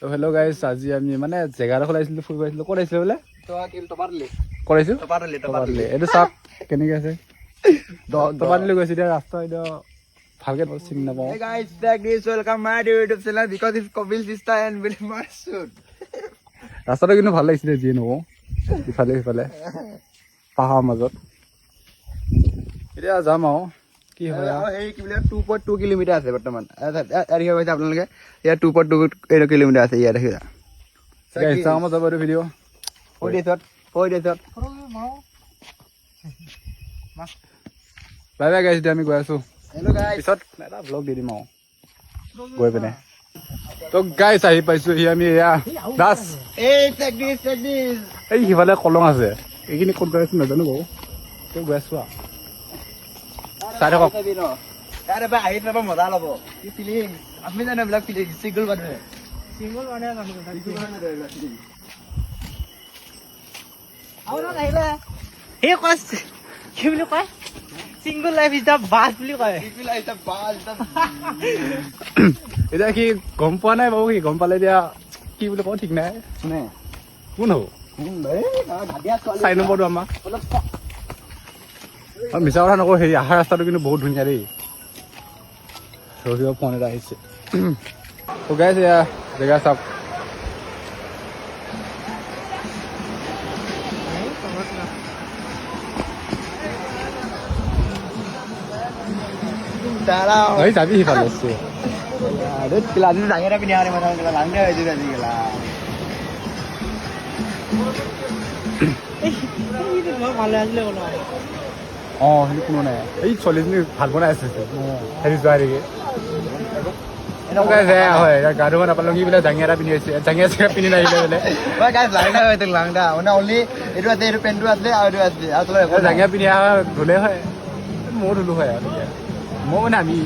তো হেল্ল' গাইছ আজি আমি মানে জেগা এডোখৰ আহিছিলোঁ ফুৰিব আহিছিলোঁ ক'ত আহিছিলোঁ বোলে ক'ত আহিছোঁ টপাৰলি এইটো চাওক কেনেকৈ আছে টপাৰলি গৈছোঁ এতিয়া ৰাস্তা এতিয়া ভালকৈ চিনি নাপাওঁ ৰাস্তাটো কিন্তু ভাল লাগিছিলে যিয়ে নকওঁ ইফালে সিফালে পাহাৰৰ মাজত এতিয়া যাম আৰু কি হয় সেই কি বোলে 2.2 কিলোমিটাৰ আছে বৰ্তমান দেখিব পাইছে আপোনালোকে ইয়াত 2.2 কিলোমিটাৰ আছে ইয়াত দেখিছা ইনষ্টাগ্ৰামত যাব এইটো ভিডিঅ' বাই বাই গাইছ এতিয়া আমি গৈ আছোঁ পিছত এটা ব্লগ দি দিম আৰু গৈ পিনে তো গাইছ আহি পাইছোঁ সি আমি এয়া দাস এই সিফালে কলং আছে এইখিনি ক'ত গৈ আছোঁ নাজানো বাৰু তেওঁ গৈ আছোঁ আৰু চাই থাকক মজা ল'ব আপুনি জানো এইবিলাক ফিলিং চিংগল মানুহে কি বুলি কয় single life is the bus বুলি কয় এতিয়া সি গম পোৱা নাই বাৰু সি গম পালে এতিয়া কি বুলি কওঁ ঠিক নাই কোন হ'ব চাৰি নম্বৰটো আমাক মিছা কথা নকওঁ হেৰি অহা ৰাস্তাটো কিন্তু বহুত ধুনীয়া দেই ৰহিব ফোন এটা আহিছে গাইছ এয়া জেগা চাওক যাবি সিফালে ডাঙৰ পিন্ধি আনে মানুহ লাংগা হৈ যোৱা আজিকালা ভালে আছিলে অঁ সেইটো কোনো নাই এই ছোৱালীজনী ভাল বনাই আছে হেৰি যোৱা নেকি এনেকুৱাই যায় হয় গা ধুব নাপালোঁ কি বোলে জাঙিয়া এটা পিন্ধি আছে জাঙিয়া চেগা পিন্ধি নাহিলে বোলে লাংগা মানে অনলি এইটো আছে এইটো পেণ্টটো আছে আৰু এইটো আছে আৰু জাঙিয়া পিন্ধি অহা ধুলে হয় ময়ো ধুলো হয় আৰু মই মানে আমি